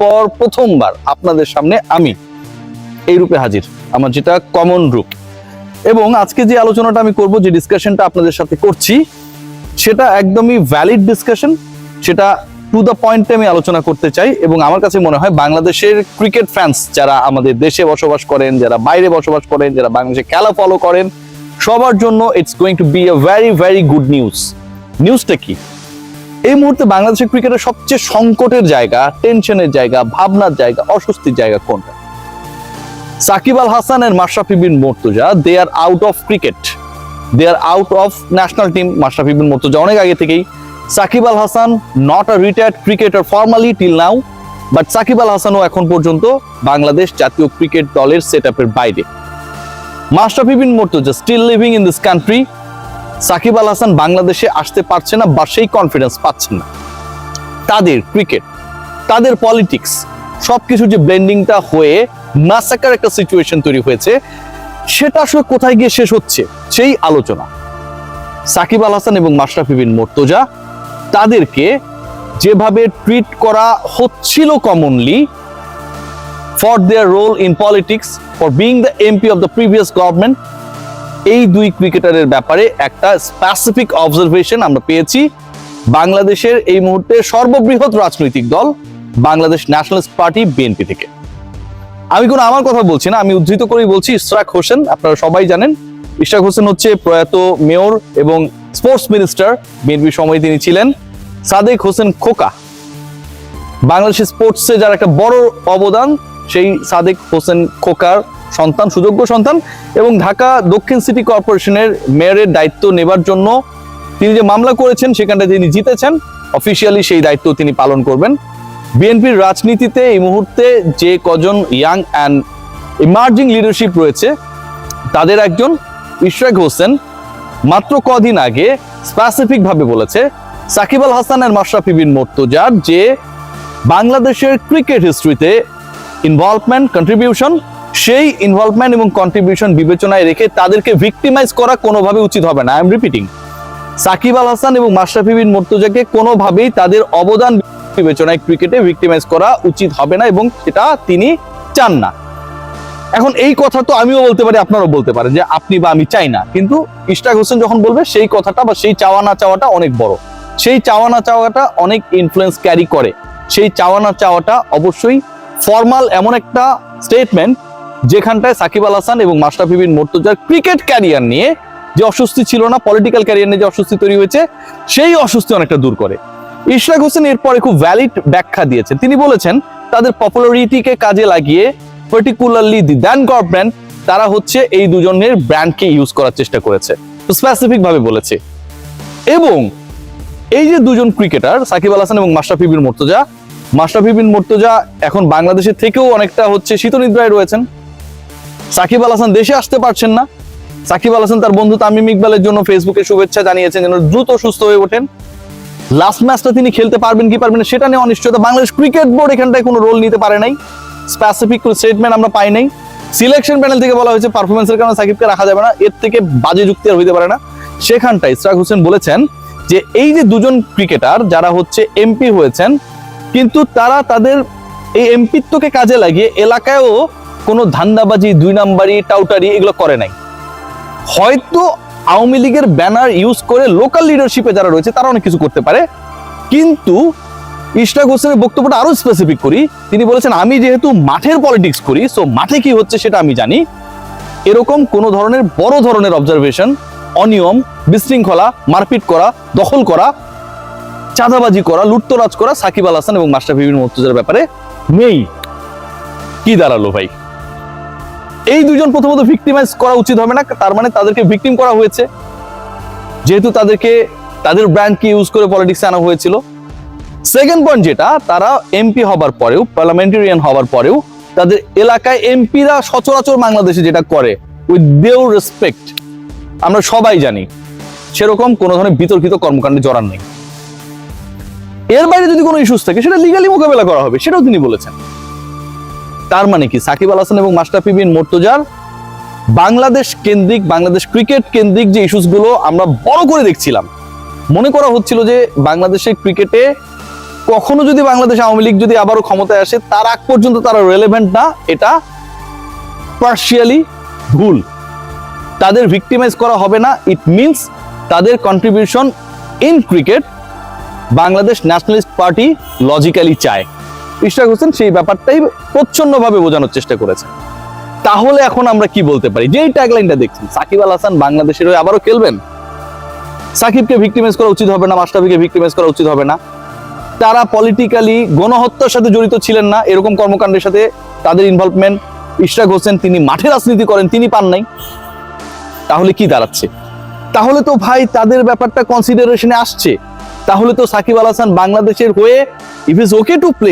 পর প্রথমবার আপনাদের সামনে আমি এই রূপে হাজির, আমার যেটা কমন রূপ। এবং আজকে যে আলোচনাটা আমি করব, যে ডিসকাশনটা আপনাদের সাথে করছি, সেটা একদমই ভ্যালিড ডিসকাশন, সেটা টু দ্য পয়েন্টে আমি আলোচনা করতে চাই। এবং আমার কাছে মনে হয় বাংলাদেশের ক্রিকেট ফ্যান্স যারা আমাদের দেশে বসবাস করেন, যারা বাইরে বসবাস করেন, যারা বাংলাদেশে খেলা ফলো করেন, সবার জন্য it's going to be a very very good news. নিউজটা কি? এই মুহূর্তে বাংলাদেশের ক্রিকেটের সবচেয়ে সংকটের জায়গা, টেনশনের জায়গা, ভাবনার জায়গা, অস্বস্তির জায়গা কোনটা? Shakib Al Hasan and Mashrafe Bin Mortaza, they are out of cricket, they are out of national team. Mashrafe Bin Mortaza অনেক আগে থেকেই, Shakib Al Hasan not a retired cricketer formally till now, but Shakib Al হাসানও এখন পর্যন্ত বাংলাদেশ জাতীয় ক্রিকেট দলের সেটআপের বাইরে। Mashrafe Bin Mortaza still living in this country. Shakib Al Hasan বাংলাদেশে আসতে পারছে না বা সেই কনফিডেন্স পাচ্ছেন না। তাদের ক্রিকেট, তাদের পলিটিক্স, সবকিছু যে ব্লেন্ডিংটা হয়ে ম্যাসাকার একটা সিচুয়েশন তৈরি হয়েছে, সেটা আসলে কোথায় গিয়ে শেষ হচ্ছে সেই আলোচনা। সাকিব আল হাসান এবং মাশরাফি বিন মুর্তজা, তাদেরকে যেভাবে ট্রিট করা হচ্ছিল commonly for their role in politics, for being the MP of the previous government, এই দুই ক্রিকেটারের ব্যাপারে একটা স্পেসিফিক অবজারভেশন আমরা পেয়েছি বাংলাদেশের এই মুহূর্তে সর্ববৃহৎ রাজনৈতিক দল বাংলাদেশ ন্যাশনালিস্ট পার্টি বিএনপি থেকে। আমি কোনো আমার কথা বলছি না, আমি উদ্ধৃত করেই বলছি। ইশরাক হোসেন, আপনারা সবাই জানেন, ইশরাক হোসেন হচ্ছে প্রয়াত মেয়র এবং স্পোর্টস মিনিস্টার, বিএনপির সময় তিনি ছিলেন। সাদেক হোসেন খোকা, বাংলাদেশের স্পোর্টসে যার একটা বড় অবদান, সেই সাদেক হোসেন খোকার সন্তান, সুযোগ্য সন্তান। এবং ঢাকা দক্ষিণ সিটি কর্পোরেশনের মেয়রের দায়িত্ব নেবার জন্য তিনি যে মামলা করেছেন, সেখানটায় তিনি জিতেছেন, অফিসিয়ালি সেই দায়িত্ব তিনি পালন করবেন। বিএনপির রাজনীতিতে এই মুহূর্তে যে কজন ইয়াং অ্যান্ড ইমার্জিং লিডারশিপ রয়েছে, তাদের একজন ইশরাক হোসেন মাত্র কদিন আগে স্পেসিফিক ভাবে বলেছে সাকিব আল হাসান আর মাশরাফি বিন মুর্তজার যে বাংলাদেশের ক্রিকেট হিস্ট্রিতে ইনভলভমেন্ট, কন্ট্রিবিউশন, সেই ইনভলভমেন্ট এবং কন্ট্রিবিউশন বিবেচনায় রেখে তাদেরকে ভিক্টিমাইজ করা কোনোভাবে উচিত হবে না। I am repeating, Shakib Al Hasan এবং মাশরাফি বিন মুর্তজাকে কোনোভাবেই তাদের অবদান বিবেচনায় ক্রিকেটে ভিক্টিমাইজ করা উচিত হবে না, এবং সেটা তিনি চান না। এখন এই কথা তো আমিও বলতে পারি, আপনারাও বলতে পারেন যে আপনি বা আমি চাই না, কিন্তু ইশরাক হোসেন যখন বলবে, সেই কথাটা বা সেই চাওয়া না চাওয়াটা অনেক বড়, সেই চাওয়া না চাওয়াটা অনেক ইনফ্লুয়েন্স ক্যারি করে। সেই চাওয়া না চাওয়াটা অবশ্যই ফর্মাল এমন একটা স্টেটমেন্ট যেখানটায় সাকিব আল হাসান এবং মাশরাফি বিন মুর্তজার ক্রিকেট ক্যারিয়ার নিয়ে যে অস্বস্তি ছিল না, পলিটিক্যাল ক্যারিয়ার নিয়ে যে অস্বস্তি তৈরি হয়েছে, সেই অস্বস্তি অনেকটা দূর করে। ইশরাক হোসেন এরপরে খুব ভ্যালিড ব্যাখ্যা দিয়েছেন। তিনি বলেছেন তাদের পপুলারিটিকে কাজে লাগিয়ে, পার্টিকুলারলি দি দ্যান গভর্নমেন্ট, তারা হচ্ছে এই দুজনের ব্র্যান্ডকে ইউজ করার চেষ্টা করেছে, স্পেসিফিক ভাবে বলেছে। এবং এই যে দুজন ক্রিকেটার, সাকিব আল হাসান এবং মাশরাফি বিন মুর্তজা, মাশরাফি বিন মুর্তজা এখন বাংলাদেশের থেকেও অনেকটা হচ্ছে শীতনিদ্রায় রয়েছেন। সাকিব আল হাসান দেশে আসতে পারছেন না। সাকিব আল হাসান তার বন্ধু তামিম ইকবালের জন্য ফেসবুকে শুভেচ্ছা জানিয়েছেন যেন দ্রুত সুস্থ হয়ে ওঠেন। লাস্ট ম্যাচটা তিনি খেলতে পারবেন কি পারবেন না সেটা নিয়ে অনিশ্চয়তা। বাংলাদেশ ক্রিকেট বোর্ড এখানটায় কোনো রোল নিতে পারে নাই, স্পেসিফিক স্টেটমেন্ট আমরা পাই নাই। সিলেকশন প্যানেল থেকে বলা হয়েছে পারফরমেন্সের কারণে সাকিবকে রাখা যাবে না, এর থেকে বাজে যুক্তি আর হইতে পারে না। সেখানটায় ইশরাক হোসেন বলেছেন যে এই যে দুজন ক্রিকেটার যারা হচ্ছে এমপি হয়েছেন, কিন্তু তারা তাদের এই এমপিত্বকে কাজে লাগিয়ে এলাকায়ও কোনো ধান্দাবাজি, দুই নাম্বারি, টাউটারি এগুলো করে নাই। হয়তো আওয়ামী লীগের ব্যানার ইউজ করে লোকাল লিডারশিপে যারা রয়েছে তারা অনেক কিছু করতে পারে, কিন্তু ইশরাক হোসেনের বক্তব্যটা আরো স্পেসিফিক করি। তিনি বলেছেন আমি যেহেতু মাঠের পলিটিক্স করি, সো মাঠে কি হচ্ছে সেটা আমি জানি। এরকম কোনো ধরনের বড় ধরনের অবজারভেশন, অনিয়ম, বিশৃঙ্খলা, মারপিট করা, দখল করা, চাঁদাবাজি করা, লুটতরাজ করা সাকিব আল হাসান এবং মাশরাফি বিন মুর্তজার ব্যাপারে নেই। কি দাঁড়ালো ভাই? এই দুজন প্রথমত ভিক্টিমাইজ করা উচিত হবে না, তার মানে তাদেরকে ভিকটিম করা হয়েছে, যেহেতু তাদেরকে তাদের ব্র্যান্ডকে ইউজ করে পলিটিক্সে আনা হয়েছিল। সেকেন্ড পয়েন্ট যেটা, তারা এমপি হবার পরেও, পার্লামেন্টারিয়ান হবার পরেও তাদের এলাকায় এমপিরা সচরাচর বাংলাদেশে যেটা করে উইথ ডিউ রেসপেক্ট, আমরা সবাই জানি, সেরকম কোনো ধরনের বিতর্কিত কর্মকাণ্ডে জড়ান নেই। এর বাইরে যদি কোনো ইস্যুস থাকে সেটা লিগালি মোকাবেলা করা হবে, সেটাও তিনি বলেছেন। তার মানে কি সাকিব আল হাসান এবং মাশরাফি বিন মুর্তজার বাংলাদেশ কেন্দ্রিক, বাংলাদেশ ক্রিকেট কেন্দ্রিক যে ইস্যুসগুলো আমরা বড় করে দেখছিলাম, মনে করা হচ্ছিল যে বাংলাদেশের ক্রিকেটে কখনো যদি বাংলাদেশ আওয়ামী লীগ যদি আবারও ক্ষমতায় আসে, তার আগ পর্যন্ত তারা রেলেভেন্ট না, এটা পার্শিয়ালি ভুল। তাদের ভিক্টিমাইজ করা হবে না। ইট মিনস তাদের contribution in cricket Bangladesh nationalist party logically চায়। ইশরাক হোসেন সেই ব্যাপারটাই প্রচ্ছন্নভাবে বোঝানোর চেষ্টা করেছে। তাহলে এখন আমরা কি বলতে পারি? যেই ট্যাগলাইনটা দেখছেন, সাকিব আল হাসান বাংলাদেশের হয়ে আবারও খেলবেন। সাকিবকে ভিক্টিমাইজ করা উচিত হবে না, মাশরাফিকে ভিক্টিমাইজ করা উচিত হবে না। তারা পলিটিক্যালি গণহত্যার সাথে জড়িত ছিলেন না, এরকম কর্মকাণ্ডের সাথে তাদের ইনভলভমেন্ট ইশরাক হোসেন তিনি মাঠে রাজনীতি করেন, তিনি পান নাই। তাহলে কি দাঁড়াচ্ছে? তাহলে তো ভাই তাদের ব্যাপারটা কনসিডারেশনে আসছে। তাহলে তো সাকিব আল হাসান বাংলাদেশের হয়ে if is okay to play